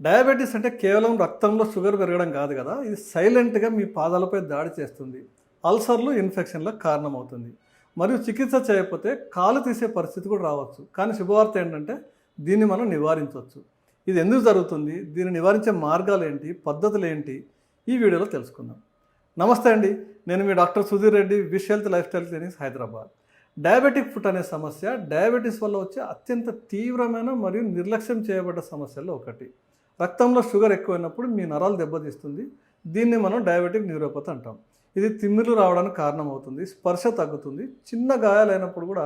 Diabetes అంటే కేవలం రక్తంలో షుగర్ పెరగడం కాదు కదా, ఇది సైలెంట్గా మీ పాదాలపై దాడి చేస్తుంది. అల్సర్లు, ఇన్ఫెక్షన్లకు కారణమవుతుంది. మరియు చికిత్స చేయకపోతే కాలు తీసే పరిస్థితి కూడా రావచ్చు. కానీ శుభవార్త ఏంటంటే దీన్ని మనం నివారించవచ్చు. ఇది ఎందుకు జరుగుతుంది, దీన్ని నివారించే మార్గాలు ఏంటి, పద్ధతులు ఏంటి, ఈ వీడియోలో తెలుసుకుందాం. నమస్తే అండి, నేను మీ doctor Sudheer Reddy, wish health lifestyle clinics, Hyderabad. Diabetic foot అనే సమస్య డయాబెటీస్ వల్ల వచ్చే అత్యంత తీవ్రమైన మరియు నిర్లక్ష్యం చేయబడ్డ సమస్యల్లో ఒకటి. రక్తంలో షుగర్ ఎక్కువైనప్పుడు మీ నరాలు దెబ్బతీస్తుంది. దీన్ని మనం డయాబెటిక్ న్యూరోపతి అంటాం. ఇది తిమ్మిర్లు రావడానికి కారణమవుతుంది, స్పర్శ తగ్గుతుంది, చిన్న గాయాలైనప్పుడు కూడా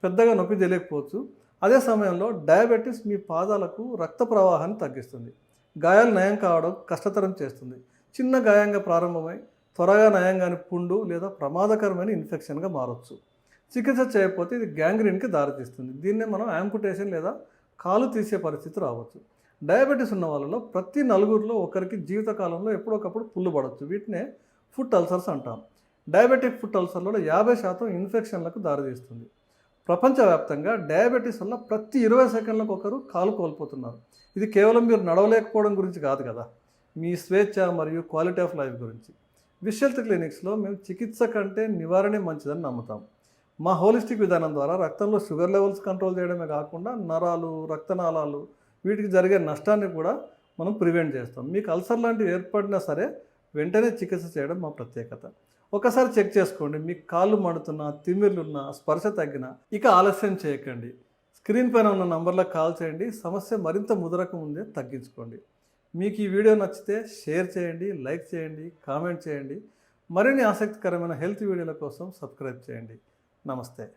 పెద్దగా నొప్పి తెలియకపోవచ్చు. అదే సమయంలో డయాబెటీస్ మీ పాదాలకు రక్త ప్రవాహాన్ని తగ్గిస్తుంది, గాయాలు నయం కావడం కష్టతరం చేస్తుంది. చిన్న గాయంగా ప్రారంభమై త్వరగా నయం కాని పుండు లేదా ప్రమాదకరమైన ఇన్ఫెక్షన్గా మారవచ్చు. చికిత్స చేయకపోతే ఇది గ్యాంగ్రీన్కి దారితీస్తుంది. దీన్నే మనం యాంపుటేషన్ లేదా కాలు తీసే పరిస్థితి రావచ్చు. డయాబెటీస్ ఉన్న వాళ్ళలో ప్రతి నలుగురిలో ఒకరికి జీవితకాలంలో ఎప్పుడొకప్పుడు పుళ్ళు పడవచ్చు. వీటినే ఫుట్ అల్సర్స్ అంటాం. డయాబెటిక్ ఫుట్ అల్సర్లలో 50% ఇన్ఫెక్షన్లకు దారితీస్తుంది. ప్రపంచవ్యాప్తంగా డయాబెటీస్ వల్ల ప్రతి 20 సెకండ్లకు ఒకరు కాలు కోల్పోతున్నారు. ఇది కేవలం మీరు నడవలేకపోవడం గురించి కాదు కదా, మీ స్వేచ్ఛ మరియు క్వాలిటీ ఆఫ్ లైఫ్ గురించి. విష్ హెల్త్ క్లినిక్స్లో మేము చికిత్స కంటే నివారణే మంచిదని నమ్ముతాం. మా హోలిస్టిక్ విధానం ద్వారా రక్తంలో షుగర్ లెవెల్స్ కంట్రోల్ చేయడమే కాకుండా నరాలు, రక్తనాళాలు వీటికి జరిగే నష్టాన్ని కూడా మనం ప్రివెంట్ చేస్తాం. మీకు అల్సర్ లాంటివి ఏర్పడినా సరే వెంటనే చికిత్స చేయడం మా ప్రత్యేకత. ఒకసారి చెక్ చేసుకోండి, మీకు కాళ్ళు మండుతున్నా, తిమ్మిర్లున్నా, స్పర్శ తగ్గినా ఇక ఆలస్యం చేయకండి. స్క్రీన్ పైన ఉన్న నంబర్లకు కాల్ చేయండి. సమస్య మరింత ముదరక ముందే తగ్గించుకోండి. మీకు ఈ వీడియో నచ్చితే షేర్ చేయండి, లైక్ చేయండి, కామెంట్ చేయండి. మరిన్ని ఆసక్తికరమైన హెల్త్ వీడియోల కోసం సబ్స్క్రైబ్ చేయండి. నమస్తే.